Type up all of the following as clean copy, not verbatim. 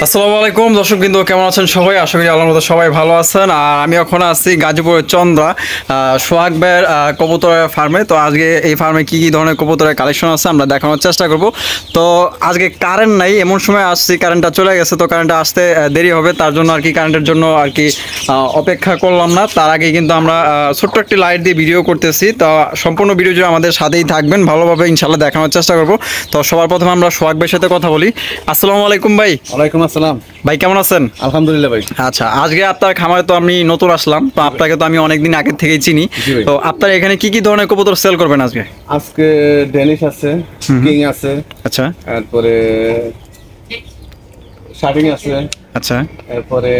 আসসালামু আলাইকুম দর্শক বিন্দু, কেমন আছেন সবাই? আশা করি আল্লাহর মতো সবাই ভালো আছেন। আর আমি এখন আছি গাজীপুরের চন্দ্রা সোহাগ ভাইয়ের কবুতরের ফার্মে। তো আজকে এই ফার্মে কি কি ধরনের কবুতরের কালেকশন আছে আমরা দেখানোর চেষ্টা করব। তো আজকে কারেন্ট নাই, এমন সময় আসছি কারেন্টটা চলে গেছে, তো কারেন্টটা আসতে দেরি হবে, তার জন্য আর কি কারেন্টের জন্য আর কি অপেক্ষা করলাম না। তার আগে কিন্তু আমরা ছোট্ট একটি লাইট দিয়ে ভিডিও করতেছি। তো সম্পূর্ণ ভিডিও জুড়ে আমাদের সাথেই থাকবেন, ভালোভাবে ইনশাল্লাহ দেখানোর চেষ্টা করব। তো সবার প্রথমে আমরা সোহাগ ভাইয়ের সাথে কথা বলি। আসসালামু আলাইকুম ভাই। ওয়ালাইকুম আসসালাম ভাই, কেমন আছেন? আলহামদুলিল্লাহ ভাই। আচ্ছা, আজকে আপনার খামারে তো আমি নতুন আসলাম, তো আপনাকে তো আমি অনেকদিন আগে থেকেই চিনি। তো আপনার এখানে কি কি ধরনের কবুতর সেল করবেন আজকে? আজকে ডেনিশ আছে, কিং আছে, আচ্ছা তারপরে শার্টিং আছে, আচ্ছা, তারপরে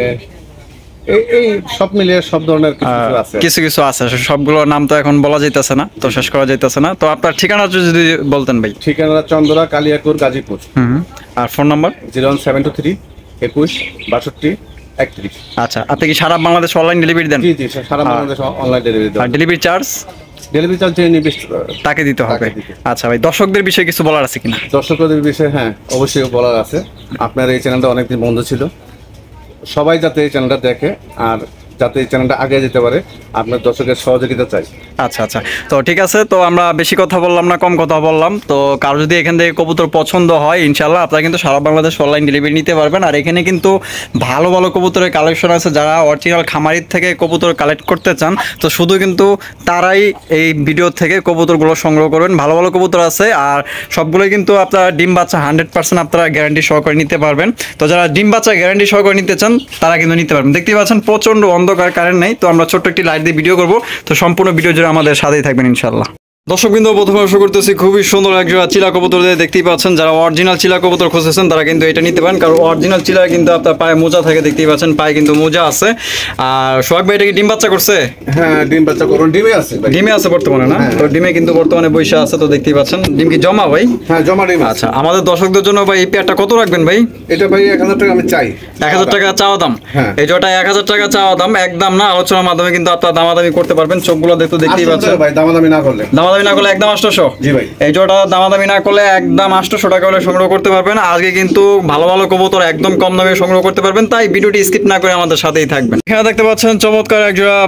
এই সব মিলিয়ে সব ধরনের কিছু আছে। কিছু কিছু আছে, সবগুলোর নাম তো এখন বলা যাইতেছে না, তো শেষ করা যাইতেছে না। তো আপনার ঠিকানা যদি বলতেন ভাই। ঠিকানা চন্দরা, কালিয়াকুর, গাজীপুর। আর ফোন নাম্বার? 01723 21 62 31। আচ্ছা, আপনি কি সারা বাংলাদেশ অনলাইন ডেলিভারি দেন? জি জি, সারা বাংলাদেশ অনলাইন ডেলিভারি আর ডেলিভারি চার্জ? ডেলিভারি চার্জ তাকে দিতে হবে। আচ্ছা ভাই, দর্শকদের বিষয়ে কিছু বলার আছে কিনা? দর্শকদের বিষয়ে হ্যাঁ অবশ্যই বলার আছে। আপনার এই চ্যানেলটা অনেকদিন বন্ধ ছিল, সবাই যাতে এই চ্যানেলটা দেখে আর যাতে এই চ্যানেলটা আগে যেতে পারে, আপনার দর্শকের সহযোগিতা চাই। আচ্ছা আচ্ছা, তো ঠিক আছে। তো আমরা বেশি কথা বললাম না, কম কথা বললাম। তো কারো যদি এখান থেকে কবুতর পছন্দ হয়, ইনশাল্লাহ আপনারা কিন্তু সারা বাংলাদেশ অনলাইন ডেলিভারি নিতে পারবেন। আর এখানে কিন্তু ভালো ভালো কবুতরের কালেকশন আছে। যারা অরিজিনাল খামারির থেকে কবুতর কালেক্ট করতে চান, তো শুধু কিন্তু তারাই এই ভিডিও থেকে কবুতরগুলো সংগ্রহ করবেন। ভালো ভালো কবুতর আছে, আর সবগুলোই কিন্তু আপনারা ডিম বাচ্চা 100% আপনারা গ্যারান্টি সহকারে নিতে পারবেন। তো যারা ডিম বাচ্চা গ্যারান্টি সহকারে নিতে চান, তারা কিন্তু নিতে পারবেন। দেখতেই পাচ্ছেন প্রচণ্ড অন্ধকার, কারেন্ট নেই। তো আমরা ছোট্ট একটি লাইট দিয়ে ভিডিও করবো, তো সম্পূর্ণ ভিডিও জুড়ে আমাদের সাথেই থাকবেন ইনশাল্লাহ। দর্শক বিন্দু, প্রথমে শুরু করতেছি খুবই সুন্দর একজোড়া চিলা কবুতর দিয়ে। দেখতেই পাচ্ছেন যারা অরিজিনাল চিলা কবুতর খুঁজেছেন তারা কিন্তু এটা নিতে পারেন, কারণ অরিজিনাল চিলা কিন্তু আপনার পায়ে মোজা থাকে। দেখতেই পাচ্ছেন পায়ে কিন্তু মোজা আছে। আর সোহাগ ভাই, এটা কি ডিম বাচ্চা করছে? হ্যাঁ, ডিম বাচ্চা করুন, ডিমে আছে ভাই। ডিমে আছে বর্তমানে না? তো ডিমে কিন্তু বর্তমানে বৈশা আছে। তো দেখতেই পাচ্ছেন ডিম কি জমা ভাই? হ্যাঁ, জমা ডিম। আচ্ছা, আমাদের দর্শকদের জন্য ভাই এই পেয়ারটা কত রাখবেন ভাই? এটা ভাই 1000 টাকা আমি চাই। 1000 টাকা চাওয়া দাম? হ্যাঁ, এই জোড়াটা 1000 টাকা চাওয়া দাম, একদম না, আলোচনার মাধ্যমে কিন্তু আপনারা দামাদামি করতে পারবেন। চোখগুলো দেখতেই পাচ্ছেন ভাই, দামাদামি না করলে একদম 800। জি ভাই, এই জোড়াটা দামাদামি না করলে একদম 800 টাকা হলে সংগ্রহ করতে পারবেন। আজকে কিন্তু ভালো ভালো কবুতর একদম কম দামে সংগ্রহ করতে পারবেন, তাই ভিডিওটি স্কিপ না করে আমাদের সাথেই থাকবেন। এখানে দেখতে পাচ্ছেন চমৎকার এক জোড়া,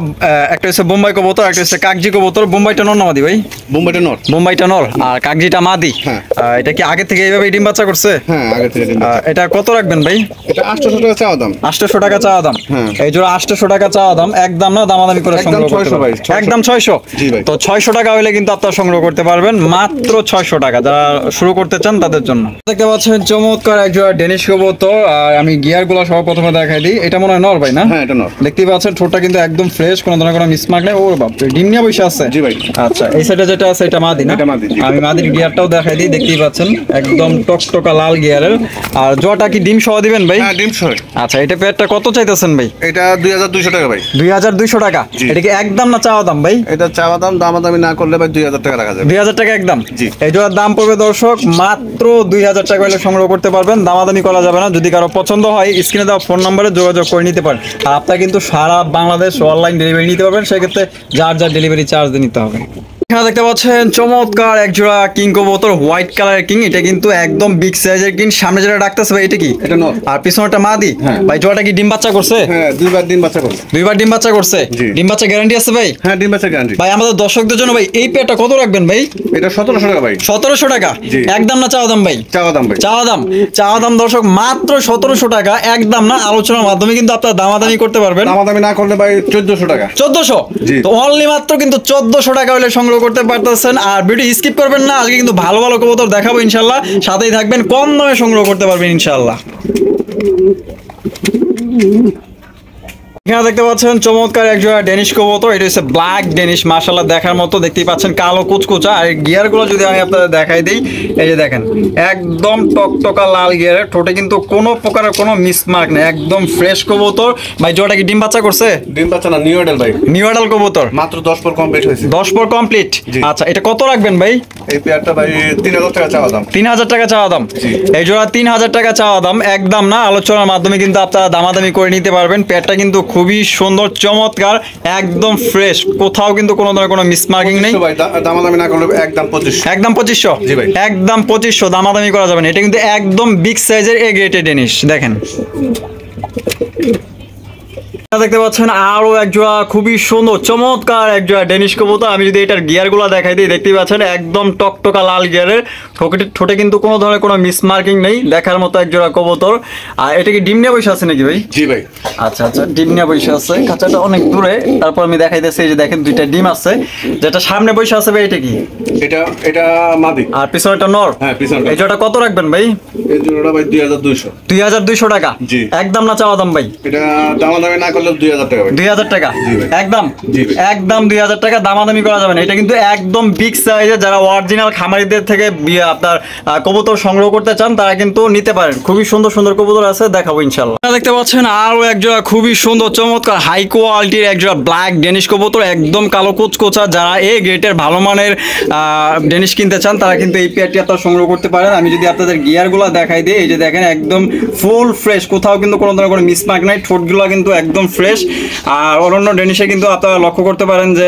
একটা হচ্ছে বোম্বাই কবুতর, একটা হচ্ছে কাগজি কবুতর। বোম্বাইটা নর না মাদি ভাই? বোম্বাইটা নর। বোম্বাইটা নর আর কাগজিটা মাদি। হ্যাঁ। এটা কি আগে থেকে এইভাবে ডিম বাচ্চা করছে? হ্যাঁ, আগে থেকে ডিম বাচ্চা। এটা কত রাখবেন ভাই? এটা 800 টাকা চাওয়া দাম। 800 টাকা চাওয়া দাম? হ্যাঁ। এই জোড়া 800 টাকা চাওয়া দাম, একদম না, দামাদামি করে সংগ্রহ করতে পারবেন। একদম 600? জি ভাই। তো 600 টাকা হলে কিন্তু আপনারা সংগ্রহ করতে পারবেন, মাত্র 600 টাকা যারা শুরু করতে চান তাদের জন্য। দেখতে পাচ্ছেন চমৎকার এক জোড়া ডেনিশ কবুতর। আর আমি গিয়ার গুলো সব প্রথমে দেখাই দিই। এটা মনে হয় নর ভাই না? হ্যাঁ, এটা নর। দেখতেই পাচ্ছেন ঠোঁটটা কিন্তু একদম ফ্রেশ, কোনো ধরনের কোনো মিসমার্ক নেই। ওর বাপ, ডিম নিয়ে বসে আছে? জি ভাই। আচ্ছা, এই সাইডে যেটা আছে এটা মাদি না? এটা মাদি। আমি মাদির গিয়ারটাও দেখাই দিই। দেখতেই পাচ্ছেন একদম টকটকা লাল গিয়ারের। আর জোড়াটা কি ডিম সহ দিবেন ভাই? হ্যাঁ, ডিম সহ। আচ্ছা, এটা পেয়ারটা কত চাইতেছেন ভাই? এটা 2200 টাকা ভাই। 2200 টাকা? এটা কি একদম না চাওয়া দাম ভাই? এটা চাওয়া দাম, দামাদামি না করলে ভাই 2000 টাকা রাখা যাবে। 2000 টাকা একদম? জি। এই জোড়ার দাম পড়বে দর্শক মাত্র 2000 টাকা হলে সংগ্রহ করতে পারবেন, দামাদামি করা যাবে না। যদি কারো পছন্দ হয় স্ক্রিনে দেওয়া ফোন নম্বরে যোগাযোগ করে নিতে পারেন। আর আপনারা কিন্তু সারা বাংলাদেশ অনলাইন ডেলিভারি নিতে পারবেন, সেক্ষেত্রে যার যার ডেলিভারি চার্জ দিয়ে নিতে হবে। এখানে দেখতে পাচ্ছেন চমৎকার এক জোড়া কিং কবুতর, হোয়াইট কালারের কিং। এটা কিন্তু একদম বিগ সাইজের কিং। সামনে যেটা ডাকতেছে ভাই এটা কি? এটা নর। আর পিছনেটা মাদি? হ্যাঁ। ভাই জোড়াটা কি ডিম বাচ্চা করছে? হ্যাঁ, দুইবার ডিম বাচ্চা করছে। দুইবার ডিম বাচ্চা করছে? জি। ডিম বাচ্চা গ্যারান্টি আছে ভাই? হ্যাঁ, ডিম বাচ্চা গ্যারান্টি। ভাই আমাদের দর্শকদের জন্য ভাই এই পেয়ারটা কত রাখবেন ভাই? এটা 1700 টাকা ভাই। 1700 টাকা? জি। একদম না চাওয়া দাম ভাই? চাওয়া দাম ভাই। চাওয়া দাম দর্শক মাত্র 1700 টাকা, একদম না, আলোচনার মাধ্যমে কিন্তু আপনারা দামাদামি করতে পারবেন। দামাদামি না করলে ভাই 1400 টাকা। 1400? জি। তো অনলি মাত্র কিন্তু 1400 টাকা হলে সংগ্রহ করতে পারতেছেন। আর ভিডিও স্কিপ করবেন না, আজকে কিন্তু ভালো ভালো কবুতর দেখাবো ইনশাল্লাহ, সাথেই থাকবেন, কম দামে সংগ্রহ করতে পারবেন ইনশাল্লাহ। এখানে দেখতে পাচ্ছেন চমৎকার এক জোড়া ডেনিশ কবুতর। এটা হচ্ছে ব্ল্যাক ডেনিশ, মাশাআল্লাহ দেখার মতো। দেখতেই পাচ্ছেন কালো কুচকুচা। আর গিয়ার গুলো যদি আমি আপনাদের দেখাই দিই, এই যে দেখেন একদম টকটকা লাল গিয়ারের। ঠোঁটে কিন্তু কোনো প্রকারের কোনো মিসমার্ক নেই, একদম ফ্রেশ কবুতর। ভাই জোড়াটা কি ডিম বাচ্চা করছে? ডিম বাচ্চা না, নিউ অ্যাডাল ভাই। নিউ অ্যাডাল কবুতর? মাত্র 10 পর কমপ্লিট হয়েছে। 10 পর কমপ্লিট? জি। আচ্ছা, এটা কত রাখবেন ভাই? এই পেয়ারটা ভাই 3000 টাকা চাওয়া দাম। 3000 টাকা চাওয়া দাম? জি। এই জোড়া 3000 টাকা চাওয়া দাম, একদম না, আলোচনার মাধ্যমে কিন্তু আপনারা দামাদামি করে নিতে পারবেন। পেয়ারটা কিন্তু খুবই সুন্দর চমৎকার একদম ফ্রেশ, কোথাও কিন্তু কোনো ধরনের কোনো মিসমার্কিং নেই। ভাই দামাদামি না করলে একদম 2500। একদম 2500। জি ভাই। একদম 2500, দামাদামি করা যাবে না। এটা কিন্তু একদম বিগ সাইজের এ গ্রেটেড ডেনিশ। দেখেন দেখতে পাচ্ছেন আরো এক জোড়া খুবই সুন্দর চমৎকার এক জোড়া ডেনিশ কবুতর। আমি যদি এটার গিয়ারগুলো দেখাই দিই, দেখতেই পাচ্ছেন একদম টকটকা লাল গিয়ারের, ঠোঁটে কিন্তু কোনো ধরনের কোনো মিসমার্কিং নেই, দেখার মতো এক জোড়া কবুতর। আর এটা কি ডিম নিয়ে বসে আছে নাকি ভাই? জি ভাই। আচ্ছা আচ্ছা, ডিম নিয়ে বসে আছে, খাঁচাটা অনেক দূরে। তারপর আমি দেখাইতেছি, এই যে দেখেন দুইটা ডিম আছে, যেটা সামনে বসে আছে ভাই এটা কি? এটা মাদি। আর পিছনেটা নর। হ্যাঁ পিছনে। এই জোড়াটা কত রাখবেন ভাই? এই জোড়াটা ভাই 2200। 2200 টাকা। জি। একদম না চাওয়া দাম ভাই? এটা দামাদামি না করলে 2000 টাকা ভাই। 2000 টাকা। জি ভাই। একদম জি ভাই। একদম 2000 টাকা, দামাদামি করা যাবে না। এটা কিন্তু একদম বিগ সাইজে, যারা অরিজিনাল খামারিদের থেকে আপনার কবুতর সংগ্রহ করতে চান তারা কিন্তু নিতে পারেন। খুবই সুন্দর সুন্দর কবুতর আছে, দেখাবো ইনশাআল্লাহ। দেখতে পাচ্ছেন আরো এক জোড়া খুবই সুন্দর চমৎকার হাই কোয়ালিটির এক জোড়া ব্ল্যাক ডেনিশ কবুতর, একদম কালো কুচকোচা। যারা এই গ্রেটের ভালো মানের ডেনিশ কিনতে চান তারা কিন্তু এই পেয়ারটি আপনারা সংগ্রহ করতে পারেন। আমি যদি আপনাদের গিয়ারগুলো দেখাই দিই, এই যে দেখেন একদম ফুল ফ্রেশ, কোথাও কিন্তু কোনো ধরনের কোনো মিসমার্ক নাই, ঠোঁটগুলো কিন্তু একদম ফ্রেশ। আর অন্যান্য ডেনিশে কিন্তু আপনারা লক্ষ্য করতে পারেন যে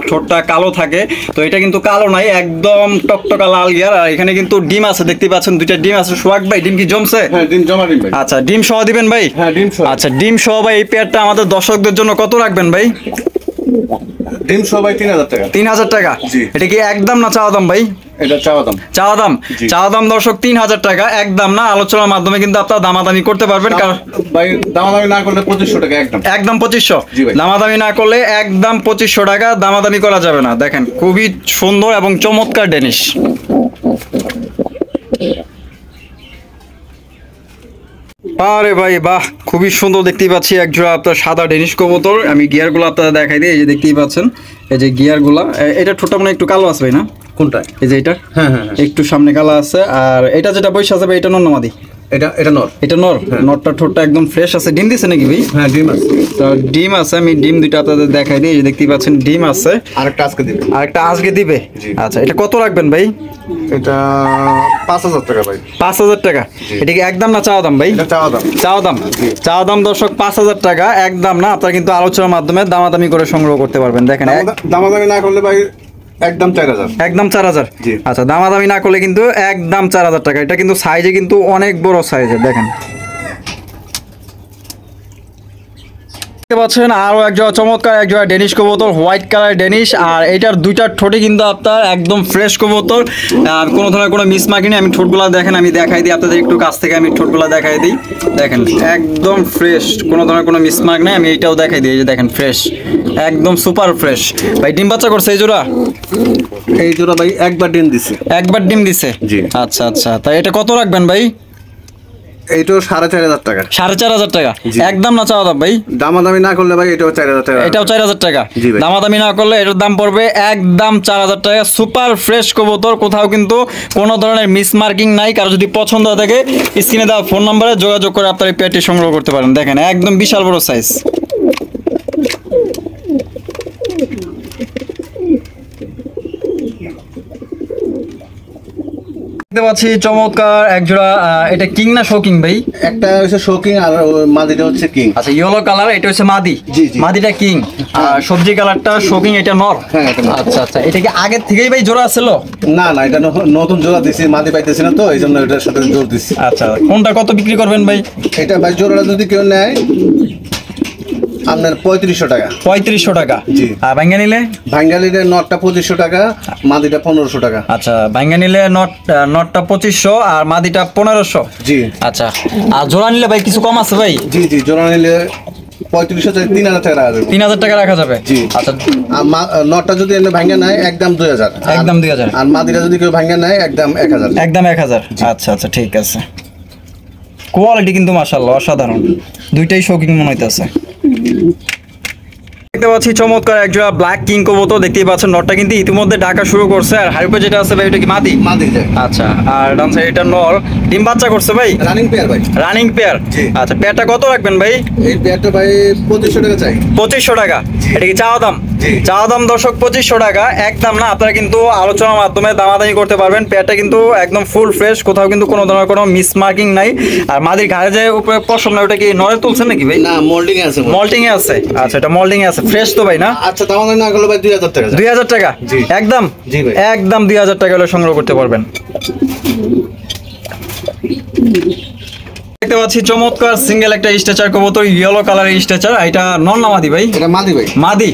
ঠোঁটটা কালো থাকে, তো এটা কিন্তু কালো নাই, একদম টকটকা লাল গিয়ার। আর এখানে কিন্তু ডিম আছে, দেখতে পাচ্ছেন দুইটা ডিম আছে। সোহাগ ভাই ডিম কি জমছে? হ্যাঁ ডিম জমা দিন ভাই। আচ্ছা, ডিম সহ দিবেন ভাই? হ্যাঁ ডিম সহ। আচ্ছা, ডিম সহ ভাই এই পেয়ারটা আমাদের দর্শকদের জন্য কত রাখবেন ভাই? ডিম সহ ভাই 3000 টাকা। 3000 টাকা। জি। এটা কি একদম না চাওয়া দাম ভাই? এটা চাওয়া দাম। চাওয়া দাম? জি। চাওয়া দাম দর্শক 3000 টাকা, একদম না, আলোচনার মাধ্যমে কিন্তু আপনারা দামাদামি করতে পারবেন। কারণ ভাই দামাদামি না করলে 2500 টাকা একদম। একদম 2500। জি ভাই। দামাদামি না করলে একদম 2500 টাকা, দামাদামি করা যাবে না। দেখেন খুবই সুন্দর এবং চমৎকার ডেনিশ। আরে ভাই বাহ, খুবই সুন্দর দেখতেই পাচ্ছি এক জোড়া আপনার সাদা ডেনিশ কবুতর। আমি গিয়ারগুলো আপনারা দেখাই দিই, এই যে দেখতেই পাচ্ছেন, এই যে গিয়ারগুলা। এটা ঠোঁটটা মানে একটু কালো আছে ভাই না? কোনটা? এই যে এটা। হ্যাঁ হ্যাঁ। একটু সামনে কালো আছে। আর এটা যেটা বৈশা আছে ভাই, এটা নর না মাদি? এটা নর। এটা নর। নরটা ঠোঁটটা একদম ফ্রেশ আছে। ডিম দিছে নাকি ভাই? হ্যাঁ ডিম আছে। তো ডিম আছে, আমি ডিম দুইটা আপনাদের দেখাই দিই, এই যে দেখতেই পাচ্ছেন ডিম আছে। আরেকটা আজকে দিবে। আরেকটা আজকে দিবে? জি। আচ্ছা, এটা কত রাখবেন ভাই? এটা 5000 টাকা ভাই। 5000 টাকা। এটা কি একদম না চাওয়া দাম ভাই? এটা চাওয়া দাম। চাওয়া দাম। চাওয়া দাম দর্শক 5000 টাকা, একদম না। আপনারা কিন্তু আলোচনার মাধ্যমে দামাদামি করে সংগ্রহ করতে পারবেন। দেখেন দামাদামি না করলে ভাই একদম 4000। একদম 4000। জি। আচ্ছা, দামাদামি না করলে কিন্তু একদম 4000 টাকা। এটা কিন্তু সাইজে কিন্তু অনেক বড় সাইজের, দেখেন। দেখতে পাচ্ছেন আরো এক জোড়া চমৎকার এক জোড়া ডেনিশ কবুতর, হোয়াইট কালার ডেনিশ। আর এটার দুইটার ঠোঁটে কিন্তু আপনার একদম ফ্রেশ কবুতর, আর কোনো ধরনের কোনো মিসমার্কিং নেই। আমি ঠোঁটগুলা দেখেন, আমি দেখাই দিই আপনাদের একটু কাছ থেকে, আমি ঠোঁটগুলা দেখাই দিই। দেখেন একদম ফ্রেশ, কোনো ধরনের কোনো মিসমার্ক নেই। আমি এইটাও দেখাই দিই, এই যে দেখেন ফ্রেশ, একদম সুপার ফ্রেশ। ভাই ডিম বাচ্চা করছে এই জোড়া? এই জোড়া ভাই একবার ডিম দিছে। একবার ডিম দিছে? জি। আচ্ছা আচ্ছা, তাই এটা কত রাখবেন ভাই? এইটাও 4500 টাকা। 4500 টাকা। একদম না চাওয়া দাম ভাই? দামাদামি না করলে ভাই এটাও 4000 টাকা। এটাও 4000 টাকা। জি ভাই। দামাদামি না করলে এটার দাম পড়বে একদম 4000 টাকা। সুপার ফ্রেশ কবুতর, কোথাও কিন্তু কোনো ধরনের মিসমার্কিং নাই। কারো যদি পছন্দ হয় থাকে স্ক্রিনে দেওয়া ফোন নম্বরে যোগাযোগ করে আপনার এই পেয়ারটি সংগ্রহ করতে পারেন। দেখেন একদম বিশাল বড় সাইজ। দেখতে পাচ্ছি চমৎকার এক জোড়া, এটা কিং না শোকিং ভাই? একটা হচ্ছে শোকিং আর মাদিটা হচ্ছে কিং। আচ্ছা, ইয়েলো কালার এটা হচ্ছে মাদি। জি, জি। মাদিটা কিং, আর সবজি কালারটা শোকিং, এটা নর। হ্যাঁ, এটা নর। আচ্ছা আচ্ছা, এটা কি আগের থেকেই ভাই জোড়া ছিল? না না, এটা নতুন জোড়া দিছি, মাদি পাইতেছি না তো এই জন্য এটার সাথে জোর দিছি। আচ্ছা, কোনটা কত বিক্রি করবেন ভাই? এটা ভাই জোড়াটা যদি কেউ নেয় আপনার 3500 টাকা। 3500 টাকা। জি। আর ভাঙ্গা নিলে? ভাঙ্গালির নটটা 2500 টাকা, মাদিটা 1500 টাকা। আচ্ছা, ভাঙ্গা নিলে নটটা 2500 আর মাদিটা 1500। জি। আচ্ছা, আর জোড়া নিলে ভাই কিছু কম আছে ভাই? জি জি, জোড়া নিলে 3500 থেকে 3000 টাকা রাখা যাবে। 3000 টাকা রাখা যাবে? জি। আচ্ছা, আর নটটা যদি এমনি ভাঙ্গা নেয় একদম 2000। একদম 2000। আর মাদিটা যদি কেউ ভাঙ্গা নেয় একদম 1000। একদম 1000। আচ্ছা আচ্ছা, ঠিক আছে। কোয়ালিটি কিন্তু মাশাআল্লাহ অসাধারণ, দুইটাই শৌকিং মনে হইতেছে। দেখতে পাচ্ছি চমৎকার এক জোড়া ব্ল্যাক কিং কবুতর, দেখতেই পাচ্ছেন। নটটা কিন্তু ইতিমধ্যে ডাকা শুরু করছে। আর হাইপে যেটা আছে ভাই, এটা কি মাদি? মাদি যায়। আচ্ছা, আর ডান সাইড এটা নর, ডিম বাচ্চা করছে ভাই? রানিং পেয়ার ভাই। Running pair. জি। আচ্ছা, পেয়ারটা কত রাখবেন ভাই? এই পেয়ারটা ভাই 2500 টাকা চাই। 2500 টাকা। এটা কি চাওয়া দাম? চাওয়া দাম দর্শক 2500 টাকা, একদম না, আপনারা কিন্তু আলোচনার মাধ্যমে দামাদামি করতে পারবেন। পেয়ারটা কিন্তু একদম ফুল ফ্রেশ, কোথাও কিন্তু কোনো ধরনের কোনো মিস মার্কিং নাই। আর মাদির ঘাড়ে যে উপরে পশম না, ওটা কি নরে তুলছেন নাকি ভাই? না, মোল্ডিং এ আছে। মল্টিং এ আছে, আচ্ছা এটা মল্টিং এ আছে, ফ্রেশ তো ভাই না? আচ্ছা, দাম না করলে ভাই 2000 টাকা। 2000 টাকা জি। একদম? জি ভাই। একদম 2000 টাকা হলে সংগ্রহ করতে পারবেন। দেখতে পাচ্ছি চমৎকার সিঙ্গেল একটা স্ট্রেচার কবুতর, ইয়েলো কালারের স্ট্রেচার। এটা নন না মাদি ভাই? এটা মাদি ভাই। মাদি,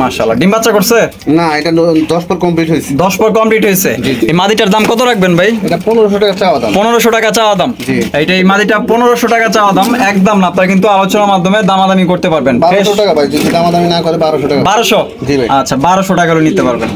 মাশাআল্লাহ। ডিম বাচ্চা করছে? না, এটা 10 পর কমপ্লিট হয়েছে। 10 পর কমপ্লিট হয়েছে। এই মাদিটার দাম কত রাখবেন ভাই? এটা 1500 টাকা চাওয়া দাম। 1500 টাকা চাওয়া দাম। জি। এইটা এই মাদিটা 1500 টাকা চাওয়া দাম, একদম না, আপনারা কিন্তু আলোচনার মাধ্যমে দামাদামি করতে পারবেন। 1200 টাকা ভাই, যদি দামাদামি না করে 1200 টাকা। 1200? জি ভাই। আচ্ছা 1200 টাকা হলে নিতে পারবেন।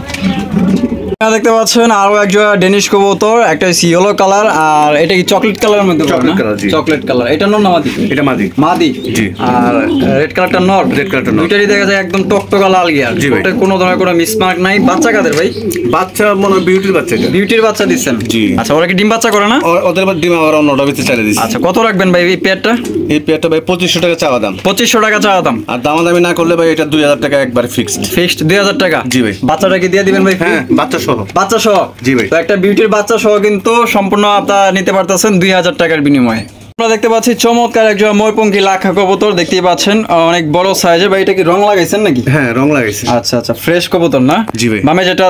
দেখতে পাচ্ছেন আরো এক জোড়া ডেনিশ কবুতর, একটা ইয়েলো কালার আর এটা কি চকলেট কালারের মধ্যে? চকলেট কালার, জি। Chocolate colour. এটা নর না মাদি? এটা মাদি। মাদি, জি। আর রেড কালারটা নর? রেড কালারটা নর। দুইটারই দেখা যায় একদম টকটকা লাল গিয়ার। জি ভাই। ওটা কোনো ধরনের কোনো মিসমার্ক নাই। বাচ্চা কাদের ভাই? বাচ্চা মনে হয় বিউটির বাচ্চা এটা। বিউটির বাচ্চা দিচ্ছেন? জি। আচ্ছা ওরা কি ডিম বাচ্চা করে না? ওদের ডিম আবার অন্যটা ভিতরে চালিয়ে দিচ্ছি। আচ্ছা কত রাখবেন ভাই এই পেয়ারটা? এই পেয়ারটা ভাই 2500 টাকা চাওয়া দাম। 2500 টাকা চাওয়া দাম। আর দামাদামি না করলে ভাই এটা 2000 টাকা একবার ফিক্সড। ফিক্সড 2000 টাকা? জি ভাই। বাচ্চাটা কি দিয়ে দিবেন ভাই? হ্যাঁ, বাচ্চা সহ। বাচ্চা সহ? জি ভাই। তো একটা বিউটির বাচ্চা সহ কিন্তু সম্পূর্ণ আপনারা নিতে পারতেছেন 2000 টাকার বিনিময়ে। আমরা দেখতে পাচ্ছি চমৎকার একজন ময়ূরপঙ্খী লাখা কবুতর, দেখতেই পাচ্ছেন অনেক বড় সাইজের। ভাই এটা কি রং লাগাইছেন নাকি? হ্যাঁ, রং লাগাইছি। আচ্ছা আচ্ছা, ফ্রেশ কবুতর না? জি ভাই। বামে যেটা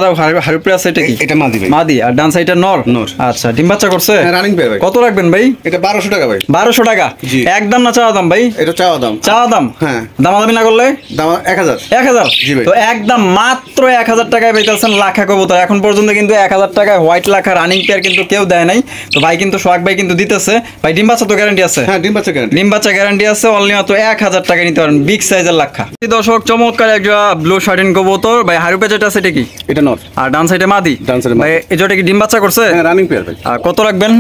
হারুপে আছে এটা কি? এটা মাদি ভাই। মাদি। আর ডান সাইডটা নর? নর। আচ্ছা ডিম বাচ্চা করছে? হ্যাঁ, রানিং পেয়ার ভাই। কত রাখবেন ভাই? এটা 1200 টাকা ভাই। 1200 টাকা? জি। একদম না চাওয়া দাম ভাই? এটা চাওয়া দাম। চাওয়া দাম? হ্যাঁ। দামাদামি না করলে? দাম 1000। 1000? জি ভাই। তো একদম মাত্র 1000 টাকায় পেয়েছেন লাখা কবুতর। এখন পর্যন্ত কিন্তু 1000 টাকায় হোয়াইট লাখা রানিং পেয়ার কিন্তু কেউ দেয় নাই। তো ভাই কিন্তু সোহাগ ভাই কিন্তু দিতেছে। ভাই ডিম বাচ্চা তো গ্যারান্টি আছে? হ্যাঁ, ডিম বাচ্চা গ্যারান্টি। ডিম বাচ্চা গ্যারান্টি আছে, অনলি মাত্র 1000 টাকা নিতে পারেন, বিগ সাইজের লাখা। দর্শক চমৎকার একটা ব্লু শার্টিন কবুতর। ভাই হারুপে যেটা আছে এটা কি? এটা নর। আর ডান সাইডে মাদি? ডান সাইডে মাদি। ভাই এই জোটা কি ডিম বাচ্চা করছে? হ্যাঁ, রানিং পেয়ার ভাই। আর কত রাখবেন?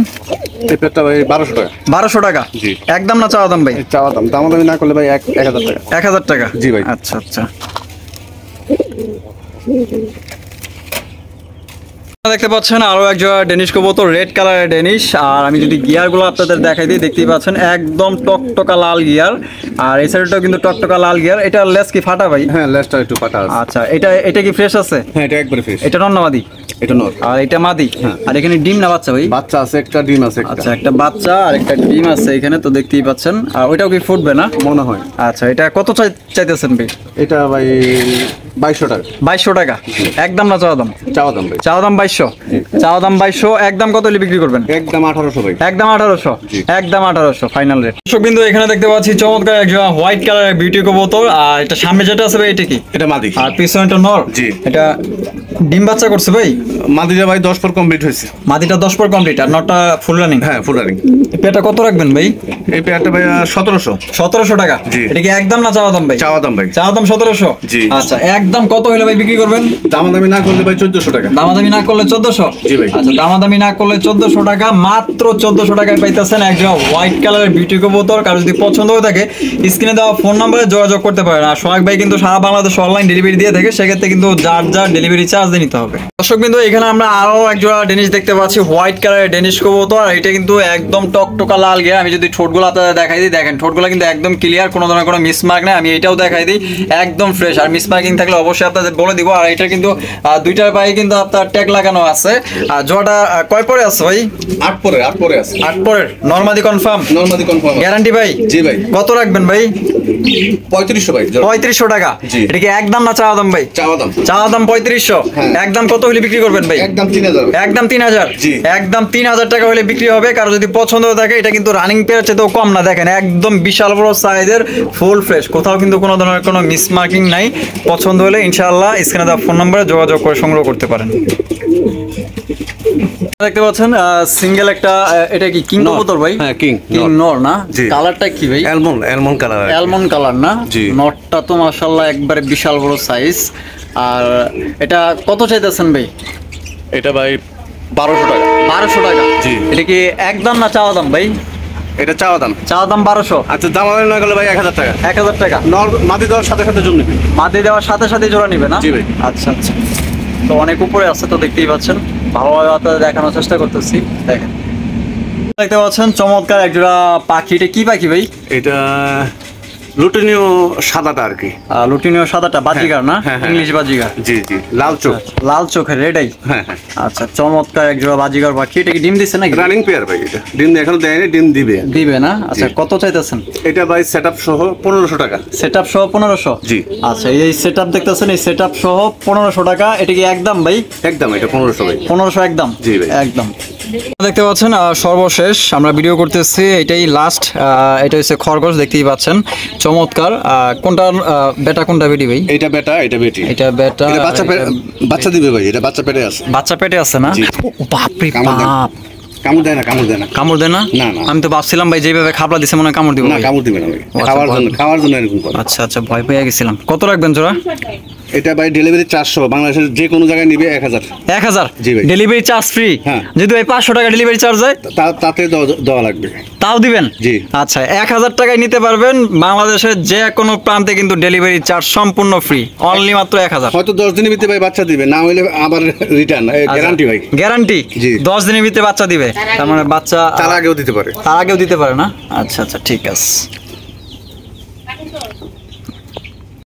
এই পেয়ারটা ভাই 1200 টাকা। 1200 টাকা? জি। একদম না চাওয়া দাম ভাই? এই চাওয়া দাম। দামাদামি না করলে ভাই 1000 টাকা। 1000 টাকা? জি ভাই। আচ্ছা আচ্ছা। দেখতে পাচ্ছেন আরো এক জোড়া ডেনিশ কবুতর, রেড কালারের ডেনিশ। আর আমি যদি গিয়ার গুলো আপনাদের দেখাই দিই, দেখতেই পাচ্ছেন একদম টকটকা লাল গিয়ার। আর এই সাইডটাও কিন্তু টকটকা লাল গিয়ার। এটা লেস কি ফাটা ভাই? হ্যাঁ, লেজটা একটু পাটা আছে। আচ্ছা এটা কি ফ্রেশ আছে? হ্যাঁ, এটা একবারে ফ্রেশ। এটা নর না মাদি? এটা নর। আর এটা মাদি? হ্যাঁ। আর এখানে ডিম না বাচ্চা ভাই? বাচ্চা আছে একটা, ডিম আছে একটা। আচ্ছা একটা বাচ্চা আর একটা ডিম আছে এখানে, তো দেখতেই পাচ্ছেন। আর ওইটাও কি ফুটবে না? মনে হয়। আচ্ছা এটা কত চাইতেছেন ভাই? এটা ভাই 2200 টাকা। 2200 টাকা? একদম না চাওয়া দাম? চাওয়া দাম ভাই। চাওয়া দাম 2200? চাওয়া দাম 2200, একদম কত হলে বিক্রি করবেন? একদম 1800 ভাই। একদম 1800? জি। একদম 1800 ফাইনাল রেট। দর্শক বিন্দু এখানে দেখতে পাচ্ছি চমৎকার একজন হোয়াইট কালারের বিউটি কবুতর। আর এটা সামনে যেটা আছে ভাই এটা কি? এটা মাদি। আর পিছনেটা নর? জি। এটা ডিম বাচ্চা করছে ভাই? মাদিটা ভাই 10 পর কমপ্লিট হয়েছে। মাদিটা 10 পর কমপ্লিট আর নরটা ফুল রানিং? হ্যাঁ, ফুল রানিং। পেটা কত রাখবেন ভাই? এই পেয়ারটা ভাই 1700। 1700 টাকা? জি। এটা কি একদম না চাওয়া দাম ভাই? চাওয়া দাম ভাই। চাওয়া দাম 1700? জি। আচ্ছা একদম কত হলে ভাই বিক্রি করবেন? দামাদামি না করলে ভাই 1400 টাকা। দামাদামি না করলে 1400? জি ভাই। আচ্ছা দামাদামি না করলে 1400 টাকা, মাত্র 1400 টাকায় পাইতেছেন একজন হোয়াইট কালারের বিউটি কবুতর। কারো যদি পছন্দ হয়ে থাকে স্ক্রিনে দেওয়া ফোন নম্বরে যোগাযোগ করতে পারেন। আর সোহাগ ভাই কিন্তু সারা বাংলাদেশ অনলাইন ডেলিভারি দিয়ে থাকে, সেক্ষেত্রে কিন্তু যার ডেলিভারি চার্জ দিয়ে নিতে হবে। দর্শক বিন্দু এখানে আমরা আরো এক জোড়া ডেনিশ দেখতে পাচ্ছি, হোয়াইট কালারের ডেনিশ কবুতর। আর এটা কিন্তু একদম টকটকা লাল গিয়া। আমি যদি ঠোঁটগুলো আপনাদের দেখাই দিই, দেখেন ঠোঁটগুলো কিন্তু একদম ক্লিয়ার, কোনো ধরনের কোনো মিসমার্ক নেই। আমি এটাও দেখাই দিই, একদম ফ্রেশ। আর মিসমার্কিং থাকলে অবশ্যই আপনাদের বলে দিব। আর এটা কিন্তু দুইটার পায়ে কিন্তু আপনার ট্যাগ লাগানো আছে। আর জোড়াটা কয় পরে আছে ভাই? 8 পরে আছে। 8 পরের? নরমাদি কনফার্ম? নরমাদি কনফার্ম। গ্যারান্টি ভাই? জি ভাই। কত রাখবেন ভাই? 3500 ভাই। 3500 টাকা? জি। এটা কি একদম না চাওয়া দাম ভাই? চাওয়া দাম। চাওয়া দাম 3500? হ্যাঁ। একদম কত হলে বিক্রি করবেন ভাই? একদম 3000 ভাই। একদম 3000? জি। একদম 3000 টাকা হলে বিক্রি হবে। কারো যদি পছন্দ হয়ে থাকে, এটা কিন্তু রানিং পেয়ার চেয়েও কম না। দেখেন একদম বিশাল বড় সাইজের, ফুল ফ্রেশ, কোথাও কিন্তু কোনো ধরনের কোনো মিসমার্কিং নাই। পছন্দ হলে ইনশাআল্লাহ স্ক্রিনে দেওয়া ফোন নম্বরে যোগাযোগ করে সংগ্রহ করতে পারেন। দেখতে পাচ্ছেন সিঙ্গেল একটা, এটা কি কিং কবুতর ভাই? হ্যাঁ, কিং নর না? জি। কালারটা কি ভাই? Almond colour. অ্যালমন্ড কালার না? জি। নটটা তো মাশাআল্লাহ একবারে বিশাল বড় সাইজ। আর এটা কত চাইতেছেন ভাই? এটা ভাই 1200 টাকা। 1200 টাকা? জি। এটা কি একদম না চাওয়া দাম ভাই? এটা চাওয়া দাম। চাওয়া দাম 1200? আচ্ছা, দামাদামি না করলে ভাই 1000 টাকা। 1000 টাকা? মাদি দেওয়ার সাথে সাথে জন্য নিবি। মাদি দেওয়ার সাথে সাথে জোড়া নিবে না? জি ভাই। আচ্ছা আচ্ছা, তো অনেক উপরে আছে, তো দেখতেই পাচ্ছেন। ভালোভাবে আপনাদের দেখানোর চেষ্টা করতেছি। দেখেন দেখতে পাচ্ছেন চমৎকার এক জোড়া পাখি। এটা কি পাখি ভাই? এটা লুটিনীয় সাদাটা আর কি। লুটিনীয় সাদাটা বাজিগার না, হ্যাঁ, হ্যাঁ। ইংলিশ বাজিগার। জি জি, লাল চোখ। লাল চোখের রেডাই। হ্যাঁ হ্যাঁ, আচ্ছা, চমৎকার এক জোড়া বাজিগার পাখি। এটা কি ডিম দিচ্ছে নাকি? রানিং পেয়ার ভাই, এটা ডিম এখনো দেয়নি, ডিম দিবে। দিবে না? আচ্ছা, কত চাইতেছেন? এটা ভাই সেটআপ সহ 1500 টাকা। সেটআপ সহ 1500? জি। আচ্ছা, এই সেটআপ দেখতেছেন, এই সেটআপ সহ 1500 টাকা। এটা কি একদম ভাই? একদম, এটা 1500 ভাই। 1500 একদম? জি ভাই। একদম। দেখতে পাচ্ছেন সর্বশেষ আমরা ভিডিও করতেছি, এটাই লাস্ট। এটা হচ্ছে খরগোশ, দেখতেই পাচ্ছেন, চমৎকার। কোনটা বেটা কোনটা বেটি ভাই? এটা বেটা, এটা বেটি। এটা বেটা, এটা বাচ্চা দিবে ভাই, এটা বাচ্চা পেটে আছে। বাচ্চা পেটে আছে না? জি। বাপরে কামড় দেয়। বাপ, কামড় দেয় না, কামড় দেয় না। কামড় দেয় না? না, না। আমি তো ভাবছিলাম ভাই যেভাবে খাবলা দিছে মনে হয় কামড় দিব না, ভাই। কামড় দিবে না ভাই, আচ্ছা, খাওয়ার জন্য এরকম করে। আচ্ছা আচ্ছা, ভয় পেয়ে গেছিলাম। কত রাখবেন জোড়া? এটা ভাই ডেলিভারি 400, বাংলাদেশের যে কোনো জায়গায় নিবে 1000। 1000? জি ভাই। Delivery charge free? হ্যাঁ। যদি ভাই 500 টাকা ডেলিভারি চার্জ হয় তাতে দেওয়া লাগবে। তাও দিবেন? জি। আচ্ছা, 1000 টাকায় নিতে পারবেন। বাংলাদেশের যে কোনো প্রান্তে কিন্তু ডেলিভারি চার্জ সম্পূর্ণ ফ্রি, অনলি মাত্র 1000। হয়তো 10 দিনের ভিতরে ভাই বাচ্চা দিবে, না হইলে আবার রিটার্ন, গ্যারান্টি ভাই। গ্যারান্টি? জি। 10 দিনের ভিতরে বাচ্চা দিবে, তার মানে বাচ্চা তার আগেও দিতে পারে। তার আগেও দিতে পারে না? আচ্ছা আচ্ছা, ঠিক আছে।